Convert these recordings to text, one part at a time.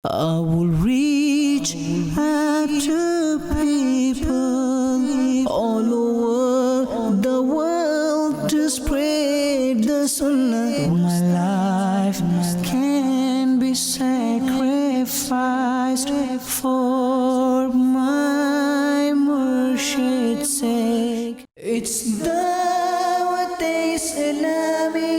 I will reach out to people all over the world to spread the sunnah. My life can be sacrificed for my Murshid's sake. It's Dawat Islami.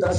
10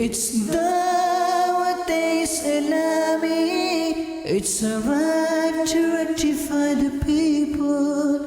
It's Dawat Islami. It's a right to rectify the people.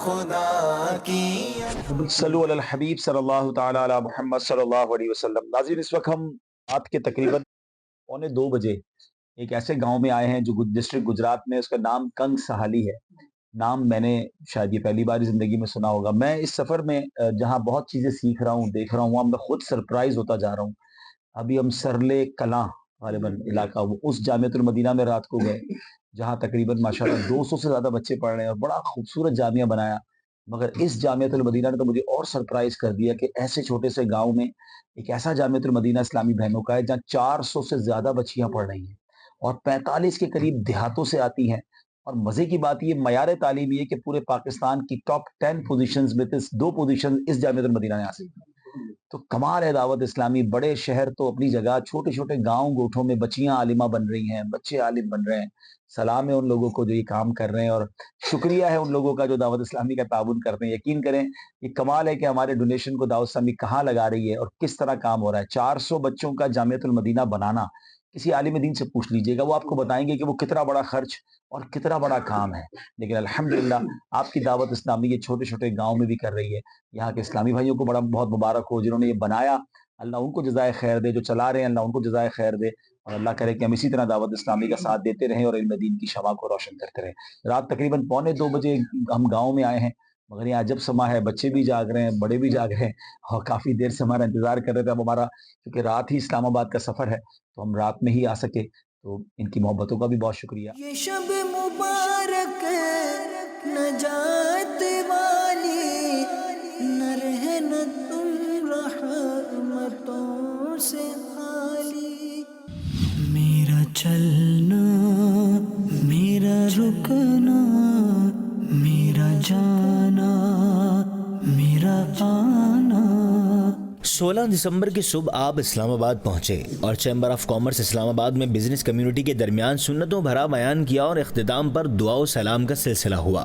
خدا کی صلو علی الحبیب صلی اللہ تعالی علی محمد صلی اللہ علیہ وسلم. ناظرین، اس وقت ہم رات کے تقریباً 1:45 ایک ایسے گاؤں میں آئے ہیں جو ڈسٹرکٹ گجرات میں، اس کا نام کنگ سہالی ہے. نام میں نے شاید یہ پہلی بار زندگی میں سنا ہوگا. میں اس سفر میں جہاں بہت چیزیں سیکھ رہا ہوں، دیکھ رہا ہوں، وہاں میں خود سرپرائز ہوتا جا رہا ہوں. ابھی ہم سرلے کلاں غالباً علاقہ، وہ اس جامعۃ المدینہ میں رات کو گئے جہاں تقریباً ماشاءاللہ 200 سے زیادہ بچے پڑھ رہے ہیں اور بڑا خوبصورت جامعہ بنایا. مگر اس جامعۃ المدینہ نے تو مجھے اور سرپرائز کر دیا کہ ایسے چھوٹے سے گاؤں میں ایک ایسا جامعۃ المدینہ اسلامی بہنوں کا ہے جہاں 400 سے زیادہ بچیاں پڑھ رہی ہیں اور 45 کے قریب دیہاتوں سے آتی ہیں. اور مزے کی بات یہ معیار تعلیم یہ کہ پورے پاکستان کی ٹاپ 10 پوزیشنز میں 2 پوزیشن اس جامعۃ المدینہ نے حاصل کی. تو کمال ہے دعوت اسلامی. بڑے شہر تو اپنی جگہ، چھوٹے چھوٹے گاؤں گوٹھوں میں بچیاں عالمہ بن رہی ہیں، بچے عالم بن رہے ہیں. سلام ہے ان لوگوں کو جو یہ کام کر رہے ہیں، اور شکریہ ہے ان لوگوں کا جو دعوت اسلامی کا تعاون کرتے ہیں. یقین کریں یہ کمال ہے کہ ہمارے ڈونیشن کو دعوت اسلامی کہاں لگا رہی ہے اور کس طرح کام ہو رہا ہے. 400 بچوں کا جامعۃ المدینہ بنانا کسی عالم دین سے پوچھ لیجئے گا، وہ آپ کو بتائیں گے کہ وہ کتنا بڑا خرچ اور کتنا بڑا کام ہے. لیکن الحمدللہ آپ کی دعوت اسلامی یہ چھوٹے چھوٹے گاؤں میں بھی کر رہی ہے. یہاں کے اسلامی بھائیوں کو بہت مبارک ہو جنہوں نے یہ بنایا. اللہ ان کو جزائے خیر دے. جو چلا رہے ہیں اللہ ان کو جزائے خیر دے، اور اللہ کرے کہ ہم اسی طرح دعوت اسلامی کا ساتھ دیتے رہیں اور علم دین کی شمع کو روشن کرتے رہیں. رات تقریباً 1:45 ہم گاؤں میں آئے ہیں، مگر یہاں عجب سما ہے. بچے بھی جاگ رہے ہیں، بڑے بھی جاگ رہے ہیں، اور کافی دیر سے ہمارا انتظار کر رہے تھے. اب ہمارا کیونکہ رات ہی اسلام آباد کا سفر ہے تو ہم رات میں ہی آ سکے. تو ان کی محبتوں کا بھی بہت شکریہ. یہ شب مبارک نجات والی، نہ رہنا تم رحمتوں سے خالی. میرا چلنا، میرا رکنا، میرا جانا، میرا آنا. 16 دسمبر کی صبح آپ اسلام آباد پہنچے اور چیمبر آف کامرس اسلام آباد میں بزنس کمیونٹی کے درمیان سنتوں بھرا بیان کیا اور اختتام پر دعا و سلام کا سلسلہ ہوا.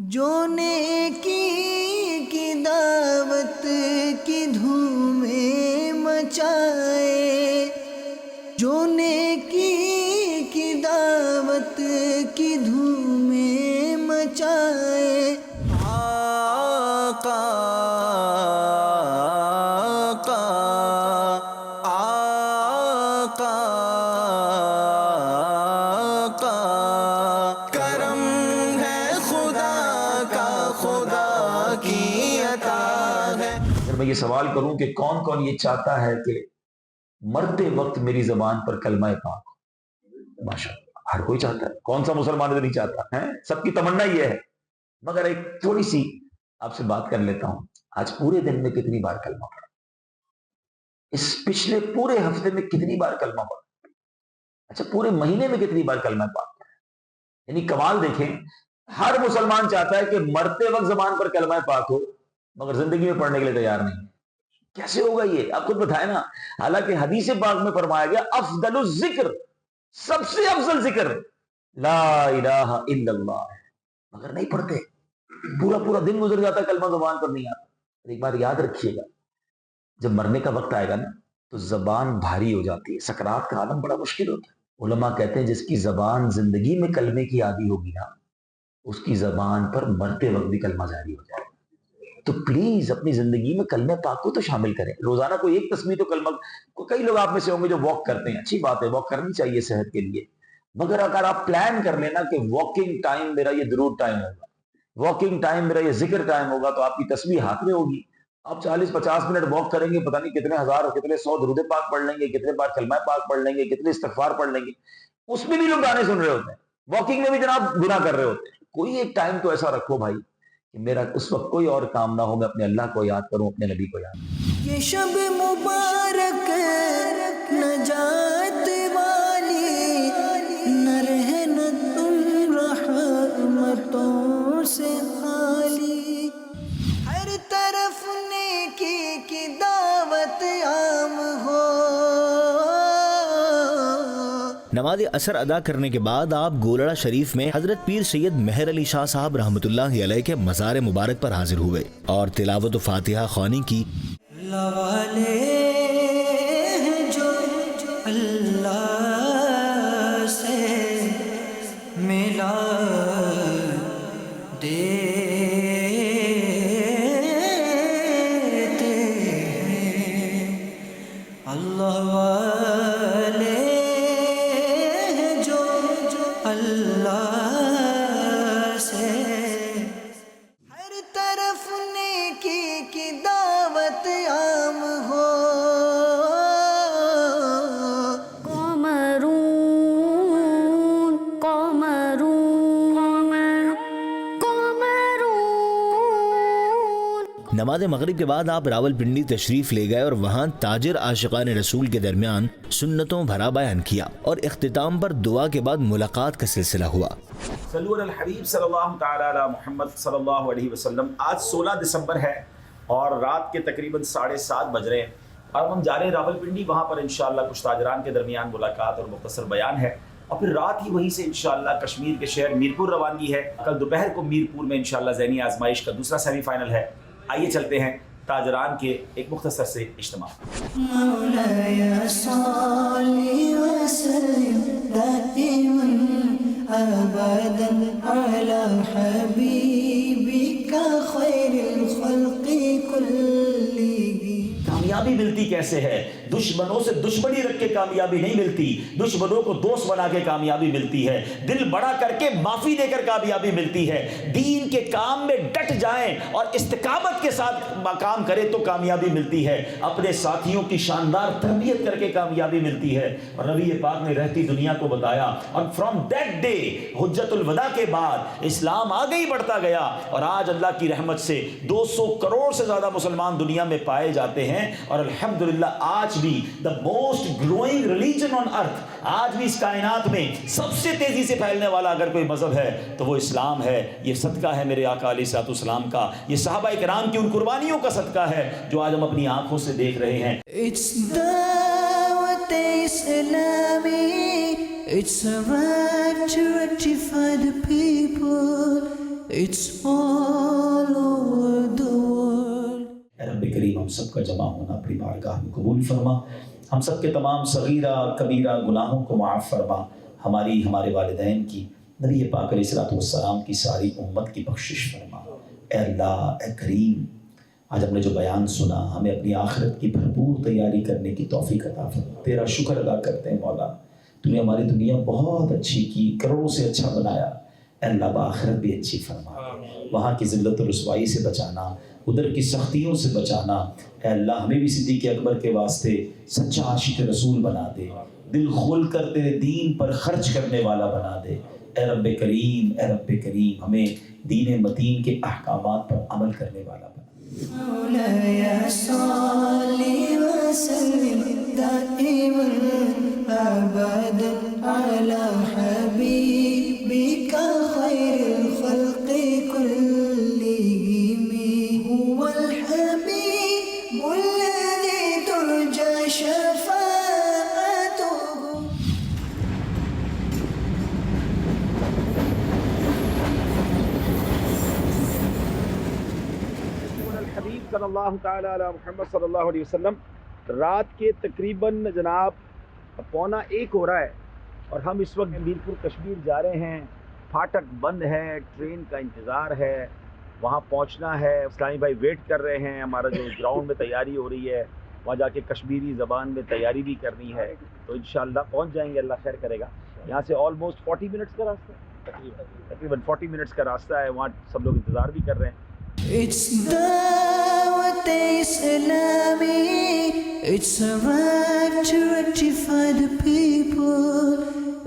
جو نیکی کی دعوت کی دھومیں مچائے، جو نیکی کی دعوت کی دھومیں مچائے. آقا آقا آقا، کرم ہے خدا کا، خدا کی عطا ہے. اگر میں یہ سوال کروں کہ کون کون یہ چاہتا ہے کہ مرتے وقت میری زبان پر کلمہ پاک ہو؟ ماشاءاللہ ہر کوئی چاہتا ہے. کون سا مسلمان نہیں چاہتا ہے؟ سب کی تمنا یہ ہے. مگر ایک تھوڑی سی آپ سے بات کر لیتا ہوں. آج پورے دن میں کتنی بار کلمہ پڑھا؟ اس پچھلے پورے ہفتے میں کتنی بار کلمہ پڑھا؟ اچھا پورے مہینے میں کتنی بار کلمہ پاک پڑھا؟ یعنی کمال دیکھیں، ہر مسلمان چاہتا ہے کہ مرتے وقت زبان پر کلمہ پاک ہو، مگر زندگی میں پڑھنے کے لیے تیار نہیں. کیسے ہوگا یہ؟ آپ خود بتائیں نا. حالانکہ حدیث پاک میں فرمایا گیا افضل الذکر، سب سے افضل ذکر لا الہ الا اللہ، مگر نہیں پڑھتے. پورا پورا دن گزر جاتا ہے کلمہ زبان پر نہیں آتا. ایک بات یاد رکھیے گا، جب مرنے کا وقت آئے گا نا تو زبان بھاری ہو جاتی ہے. سکرات کا عالم بڑا مشکل ہوتا ہے. علماء کہتے ہیں جس کی زبان زندگی میں کلمے کی عادی ہوگی نا، اس کی زبان پر مرتے وقت بھی کلمہ جاری ہو جائے. تو پلیز اپنی زندگی میں کلمہ پاک کو تو شامل کریں. روزانہ کوئی ایک تسبیح تو کلمہ. کئی لوگ آپ میں سے ہوں گے جو واک کرتے ہیں، اچھی بات ہے، واک کرنی چاہیے صحت کے لیے. مگر اگر آپ پلان کر لینا کہ واکنگ ٹائم میرا یہ درود ٹائم ہوگا، واکنگ ٹائم میرا یہ ذکر ٹائم ہوگا، تو آپ کی تسبیح ہاتھ میں ہوگی. آپ 40-50 منٹ واک کریں گے، پتہ نہیں کتنے ہزار اور کتنے 100 درود پاک پڑھ لیں گے، کتنے بار کلمہ پاک پڑھ لیں گے، کتنے استغفار پڑھ لیں گے. اس میں بھی لوگ گانے سن رہے ہوتے ہیں، واکنگ میں بھی جناب گناہ کر رہے ہوتے ہیں. کوئی ایک ٹائم تو ایسا رکھو بھائی کہ میرا اس وقت کوئی اور کام نہ ہو، میں اپنے اللہ کو یاد کروں، اپنے نبی کو یاد کروں. یہ شب مبارک نجات والی، نہ رہنا تم رحمتوں سے خالی. ہر طرف نیکی کی دعوت عام ہو. نماز اثر ادا کرنے کے بعد آپ گولڑا شریف میں حضرت پیر سید مہر علی شاہ صاحب رحمۃ اللہ علیہ کے مزار مبارک پر حاضر ہوئے اور تلاوت و فاتحہ خوانی کی. اللہ والے ہیں جو اللہ سے ملا دے نماز مغرب کے بعد آپ راولپنڈی تشریف لے گئے اور وہاں تاجر عاشقان رسول کے درمیان سنتوں بھرا بیان کیا اور اختتام پر دعا کے بعد ملاقات کا سلسلہ ہوا۔ صلو علی الحبیب صلی اللہ تعالی علی محمد صلی اللہ علیہ وسلم۔ آج 16 دسمبر ہے اور رات کے تقریباً 7:30 بج رہے ہیں اور ہم جا رہے ہیں راولپنڈی، وہاں پر انشاءاللہ کچھ تاجران کے درمیان ملاقات اور مختصر بیان ہے، اور پھر رات ہی وہیں سے انشاءاللہ کشمیر کے شہر میرپور روانگی ہے۔ کل دوپہر کو میرپور میں انشاءاللہ ذہنی آزمائش کا دوسرا سیمی فائنل ہے۔ آئیے چلتے ہیں تاجران کے ایک مختصر سے اجتماع۔ مولاي صل وسلم دائما ابدا على حبيبك خير الخلق كلهم۔ کامیابی ملتی کیسے ہے؟ دشمنوں سے دشمنی رکھ کے کامیابی نہیں ملتی، دشمنوں کو دوست بنا کے کامیابی ملتی ہے، دل بڑا کر کے معافی دے کر کامیابی ملتی ہے۔ دین کے کام میں ڈٹ جائیں اور استقامت کے ساتھ کام کریں تو کامیابی ملتی ہے۔ اپنے ساتھیوں کی شاندار تربیت کر کے کامیابی ملتی ہے، اور نبی پاک نے رہتی دنیا کو بتایا، اور فرام دیٹ ڈے حجت الوداع کے بعد اسلام آگے ہی بڑھتا گیا، اور آج اللہ کی رحمت سے 200 کروڑ سے زیادہ مسلمان دنیا میں پائے جاتے ہیں، اور الحمدللہ آج بھی the most growing religion on earth, آج بھی اس کائنات میں سب سے تیزی سے پھیلنے والا اگر کوئی مذہب ہے تو وہ اسلام ہے۔ یہ صدقہ ہے میرے آقا علیہ الصلوۃ والسلام کا، یہ صحابہ کرام کی ان قربانیوں کا صدقہ ہے جو آج ہم اپنی آنکھوں سے دیکھ رہے ہیں۔ It's دعوت اسلامی، it's a right to rectify the people, it's all over the world۔ اے رب کریم ہم سب کا جمع ہونا اپنی بارگاہ میں قبول فرما، ہم سب کے تمام صغیرہ کبیرہ گناہوں کو معاف فرما، ہماری ہمارے والدین کی، نبی پاک علیہ الصلوۃ والسلام کی ساری امت کی بخشش فرما۔ اے اللہ، اے کریم، آج ہم نے جو بیان سنا ہمیں اپنی آخرت کی بھرپور تیاری کرنے کی توفیق عطا فرما۔ تیرا شکر ادا کرتے ہیں مولا، تو نے ہماری دنیا بہت اچھی کی، کروڑوں سے اچھا بنایا، اے اللہ بآخرت بھی اچھی فرما، وہاں کی ذلت و رسوائی سے بچانا، ادھر کی سختیوں سے بچانا۔ اے اللہ ہمیں بھی صدیق اکبر کے واسطے سچا عاشق رسول بنا دے، دل کھول کر تیرے دین پر خرچ کرنے والا بنا دے۔ اے رب کریم، اے رب کریم، ہمیں دین متین کے احکامات پر عمل کرنے والا بنا۔ مولاي صل وسلم دائما ابدا على حبيبك خير الخلق كلهم، هو الحبيب الذي ترجى شفاعته۔ الحبیب صلی اللہ تعالی علی محمد صلی اللہ علیہ وسلم۔ رات کے تقریباً جناب 1:15 ہو رہا ہے اور ہم اس وقت میرپور کشمیر جا رہے ہیں۔ پھاٹک بند ہے، ٹرین کا انتظار ہے، وہاں پہنچنا ہے۔ اسلامی بھائی ویٹ کر رہے ہیں، ہمارا جو گراؤنڈ میں تیاری ہو رہی ہے وہاں جا کے کشمیری زبان میں تیاری بھی کرنی ہے، تو انشاءاللہ پہنچ جائیں گے، اللہ خیر کرے گا۔ یہاں سے آلموسٹ 40 منٹس کا راستہ ہے، تقریباً 40 منٹس کا راستہ ہے، وہاں سب لوگ انتظار بھی کر رہے ہیں۔ It's دعوت اسلامی، it's a right to rectify the people,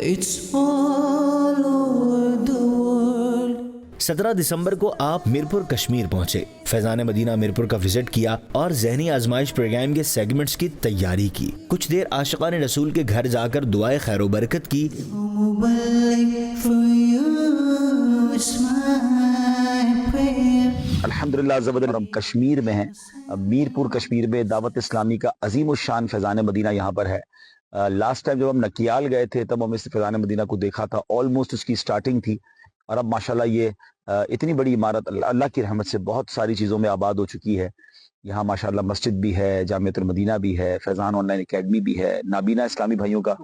it's all over the world۔ 17 دسمبر کو آپ میرپور کشمیر پہنچے، فیضان مدینہ میرپور کا وزٹ کیا اور ذہنی آزمائش پروگرام کے سیگمنٹس کی تیاری کی۔ کچھ دیر عاشقان رسول کے گھر جا کر دعائے خیر و برکت کی۔ مبلغ for you, it's my prayer۔ الحمدللہ عز و جل ہم کشمیر میں ہیں، میرپور کشمیر میں دعوت اسلامی کا عظیم الشان فیضان مدینہ یہاں پر ہے۔ لاسٹ ٹائم جب ہم نکیال گئے تھے تب ہم اس فیضان مدینہ کو دیکھا تھا، آلموسٹ اس کی سٹارٹنگ تھی، اور اب ماشاءاللہ یہ اتنی بڑی عمارت اللہ کی رحمت سے بہت ساری چیزوں میں آباد ہو چکی ہے۔ یہاں ماشاءاللہ مسجد بھی ہے، جامعۃ المدینہ بھی ہے، فیضان آن لائن اکیڈمی بھی ہے، نابینا اسلامی بھائیوں کا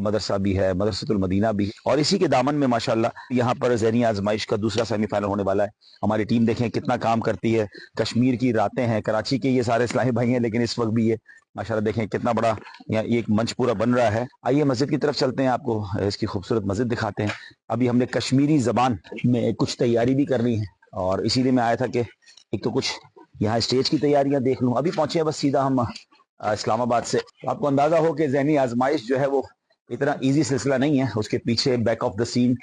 مدرسہ بھی ہے، مدرسۃ المدینہ بھی ہے، اور اسی کے دامن میں ماشاءاللہ یہاں پر ذہنی آزمائش کا دوسرا سیمی فائنل ہونے والا ہے۔ ہماری ٹیم دیکھیں کتنا کام کرتی ہے، کشمیر کی راتیں ہیں، کراچی کے یہ سارے اسلامی بھائی ہیں، لیکن اس وقت بھی یہ ماشاءاللہ دیکھیں کتنا بڑا یہ ایک منچ پورا بن رہا ہے۔ آئیے مسجد کی طرف چلتے ہیں، آپ کو اس کی خوبصورت مسجد دکھاتے ہیں۔ ابھی ہم نے کشمیری زبان میں کچھ تیاری بھی کرنی ہے، اور اسی لیے میں آیا تھا کہ ایک تو کچھ یہاں اسٹیج کی تیاریاں دیکھ لوں۔ ابھی پہنچے ہیں بس سیدھا ہم اسلام آباد سے۔ آپ کو اندازہ ہو کہ ذہنی آزمائش جو ہے وہ اتنا ایزی سلسلہ نہیں ہے، اس کے پیچھے بیک آف دا سین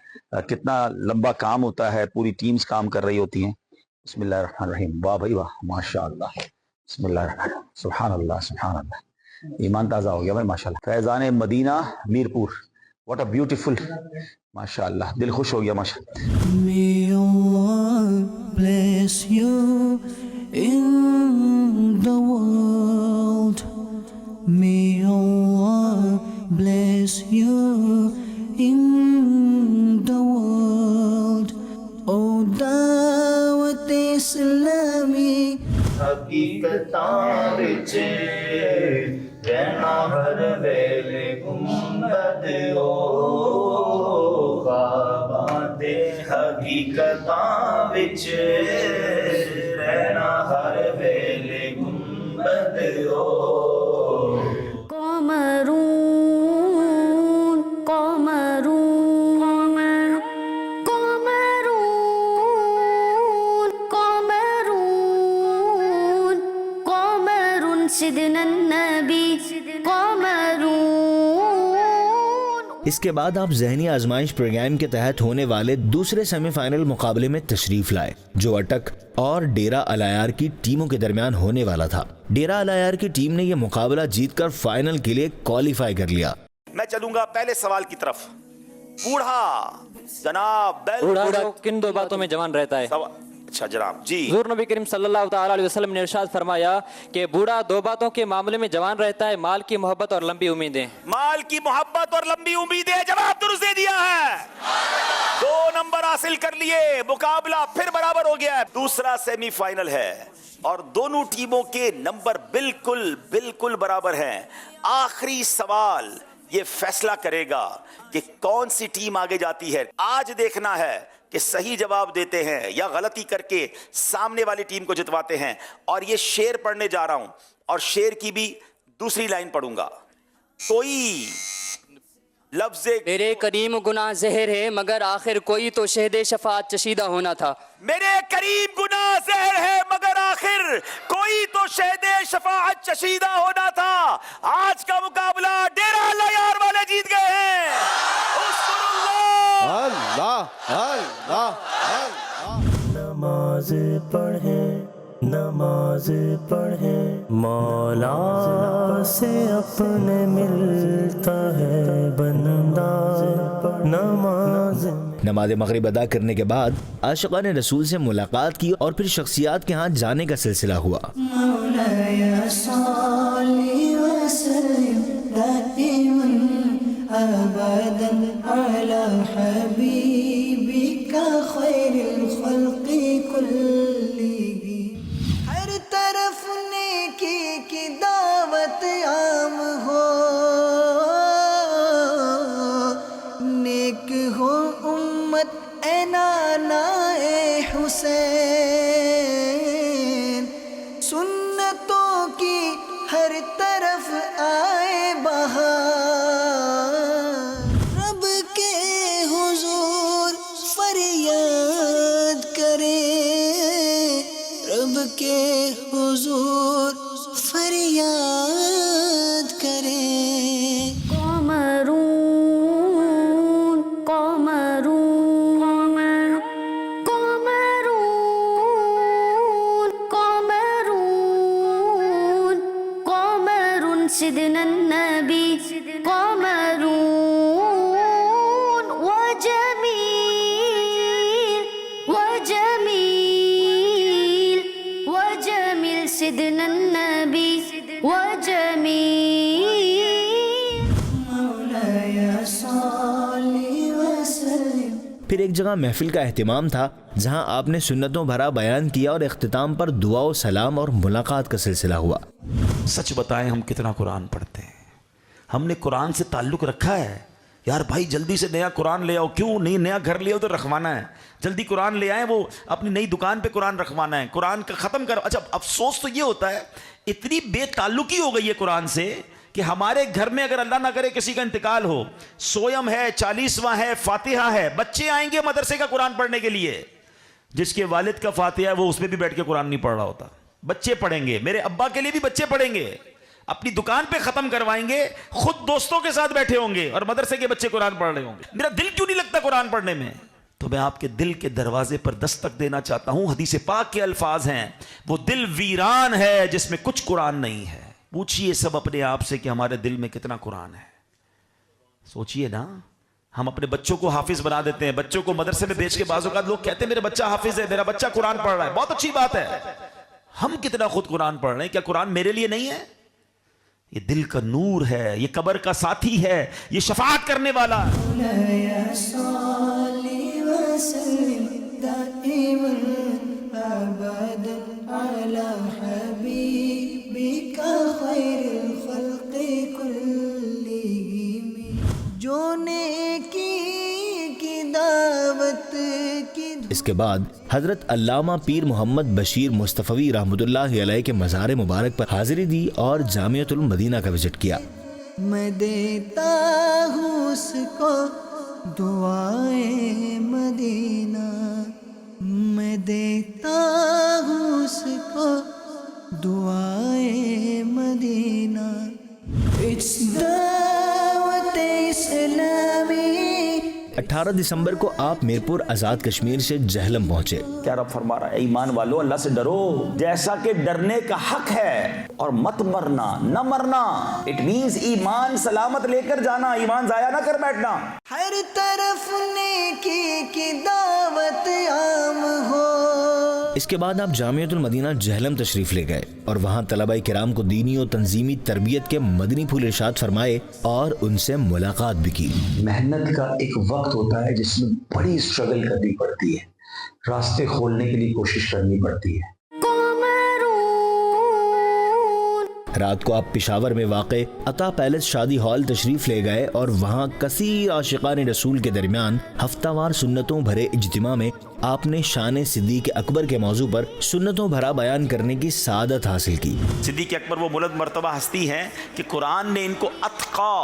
کتنا لمبا کام ہوتا ہے، پوری ٹیمز کام کر رہی ہوتی ہیں۔ بسم اللہ الرحمن الرحیم. واہ بھائی واہ، ماشاء اللہ. بسم اللہ الرحمن الرحیم. سبحان اللہ سبحان اللہ. ایمان تازہ ہو گیا بھائی ماشاء اللہ. Faizan Madina Mirpur, what a beautiful, ماشاء اللہ، دل خوش ہو گیا ماشاء اللہ. May Allah bless you in the world. May Allah bless you in the world. Oh, Dawat Islami. حقیقتاں وچ رہنا ہر ویلے گنبد او خواباں تے حقیقتاں وچ رہنا ہر ویلے گنبد او قمرون قمرون قمرون قمرون قمرون سيدنا النبي قمرون. اس کے بعد آپ ذہنی آزمائش پروگرام کے تحت ہونے والے دوسرے سیمی فائنل مقابلے میں تشریف لائے جو اٹک اور ڈیرہ الایار کی ٹیموں کے درمیان ہونے والا تھا. ڈیرہ الایار کی ٹیم نے یہ مقابلہ جیت کر فائنل کے لیے کوالیفائی کر لیا. میں چلوں گا پہلے سوال کی طرف. بوڑھا جناب بوڑھا کن دو باتوں میں جوان رہتا ہے؟ اچھا جناب جی. حضور نبی کریم صلی اللہ تعالیٰ علیہ وسلم نے ارشاد فرمایا کہ بوڑھا دو باتوں کے معاملے میں جوان رہتا ہے، مال کی محبت اور لمبی امیدیں. مال کی محبت اور لمبی امیدیں. جواب درست دے دیا ہے. 2 نمبر حاصل کر لیے. مقابلہ پھر برابر ہو گیا ہے. دوسرا سیمی فائنل ہے اور دونوں ٹیموں کے نمبر بالکل برابر ہیں. آخری سوال یہ فیصلہ کرے گا کہ کون سی ٹیم آگے جاتی ہے. آج دیکھنا ہے کہ صحیح جواب دیتے ہیں یا غلطی کر کے سامنے والی ٹیم کو جتواتے ہیں. اور یہ شعر پڑھنے جا رہا ہوں اور شعر کی بھی دوسری لائن پڑھوں گا. کوئی لفظ میرے کریم گناہ زہر ہے مگر آخر کوئی تو شہد شفاعت چشیدہ ہونا تھا. میرے قریب گناہ زہر ہے مگر آخر کوئی تو شہد شفاعت چشیدہ ہونا تھا. آج کا مقابلہ ڈیرہ الایار والے جیت گئے ہیں. اللہ اللہ. نماز پڑھیں مولا سے اپنے ملتا ہے بندہ نماز مغرب ادا کرنے کے بعد عاشقان رسول سے ملاقات کی اور پھر شخصیات کے ہاں جانے کا سلسلہ ہوا. مولاي صل وسلم دائما أبدا على حبيبك خير الخلق كلهم. ہر طرف نیکی کی دعوت عام ہو، نیک ہو امت اے نانا اے حسین. سنتوں کی ہر طرف آئے بہار. رب کے حضور فریاد کریں، رب کے حضور فریاد کریں. قمرون قمرون قمرون قمرون قمرون سيدنا النبي قمرون. وجميل وجميل وجميل سيدنا النبي وجميل. مولاي صل وسلم. پھر ایک جگہ محفل کا اہتمام تھا جہاں آپ نے سنتوں بھرا بیان کیا اور اختتام پر دعا و سلام اور ملاقات کا سلسلہ ہوا. سچ بتائیں ہم کتنا قرآن پڑھتے ہیں؟ ہم نے قرآن سے تعلق رکھا ہے؟ یار بھائی جلدی سے نیا قرآن لے آؤ. کیوں نہیں؟ نیا گھر لے آؤ تو رکھوانا ہے. جلدی قرآن لے آئیں، وہ اپنی نئی دکان پہ قرآن رکھوانا ہے. قرآن کا ختم کرو. اچھا افسوس تو یہ ہوتا ہے اتنی بے تعلقی ہو گئی ہے قرآن سے کہ ہمارے گھر میں اگر اللہ نہ کرے کسی کا انتقال ہو، سویم ہے، 40واں ہے، فاتحہ ہے، بچے آئیں گے مدرسے کا قرآن پڑھنے کے لیے. جس کے والد کا فاتحہ ہے وہ اس میں بھی بیٹھ کے قرآن نہیں پڑھ رہا ہوتا. بچے پڑھیں گے. میرے ابا کے لیے بھی بچے پڑھیں گے. اپنی دکان پہ ختم کروائیں گے، خود دوستوں کے ساتھ بیٹھے ہوں گے اور مدرسے کے بچے قرآن پڑھ رہے ہوں گے. میرا دل کیوں نہیں لگتا قرآن پڑھنے میں؟ تو میں آپ کے دل کے دروازے پر دستک دینا چاہتا ہوں. حدیث پاک کے الفاظ ہیں, وہ دل ویران ہے جس میں کچھ قرآن نہیں ہے. پوچھئے سب اپنے آپ سے کہ ہمارے دل میں کتنا قرآن ہے. سوچئے نا, ہم اپنے بچوں کو حافظ بنا دیتے ہیں, بچوں کو مدرسے میں بھیج کے بعض اوقات لوگ کہتے ہیں میرے بچہ حافظ ہے, میرا بچہ قرآن پڑھ رہا ہے. بہت اچھی بات ہے. ہم کتنا خود قرآن پڑھ رہے ہیں؟ کیا قرآن میرے لیے نہیں ہے؟ یہ دل کا نور ہے, یہ قبر کا ساتھی ہے, یہ شفاعت کرنے والا جو نیکی کی دعوت کی. اس کے بعد حضرت علامہ پیر محمد بشیر مصطفی رحمۃ اللہ علیہ کے مزار مبارک پر حاضری دی اور جامعۃ المدینہ کا وزٹ کیا. میں دیتا ہوں اس کو دعائے مدینہ, میں دیتا ہوں اس کو دعائے مدینہ. It's دعوت اسلامی. 18 دسمبر کو آپ میرپور آزاد کشمیر سے جہلم پہنچے. کیا رب فرما رہا ہے؟ ایمان والو, اللہ سے ڈرو جیسا کہ ڈرنے کا حق ہے, اور مت مرنا, نہ مرنا. اٹ مینز ایمان سلامت لے کر جانا, ایمان ضائع نہ کر بیٹھنا. ہر طرف نیکی کی دعوت عام ہو. اس کے بعد آپ جامعۃ المدینہ جہلم تشریف لے گئے اور وہاں طلبہ کرام کو دینی و تنظیمی تربیت کے مدنی پھول ارشاد فرمائے اور ان سے ملاقات بھی کی. محنت کا ایک وقت ہوتا ہے جس میں بڑی اسٹرگل کرنی پڑتی ہے, راستے کھولنے کے لیے کوشش کرنی پڑتی ہے. رات کو آپ پشاور میں واقع عطا پیلس شادی ہال تشریف لے گئے اور وہاں کثیر عاشقان رسول کے درمیان ہفتہ وار سنتوں بھرے اجتماع میں آپ نے شان صدیق اکبر کے موضوع پر سنتوں بھرا بیان کرنے کی سعادت حاصل کی. صدیق اکبر وہ بلند مرتبہ ہستی ہیں کہ قرآن نے ان کو اتقا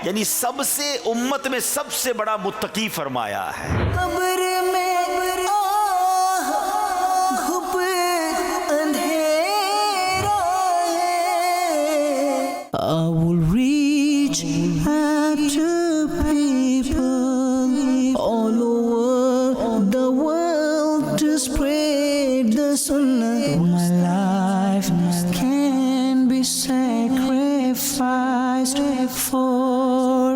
یعنی سب سے امت میں سب سے بڑا متقی فرمایا ہے. قبر میں گھپ اندھیرا ہے. I will reach out to people all over the world to spread the sunnah. My life can be sacrificed for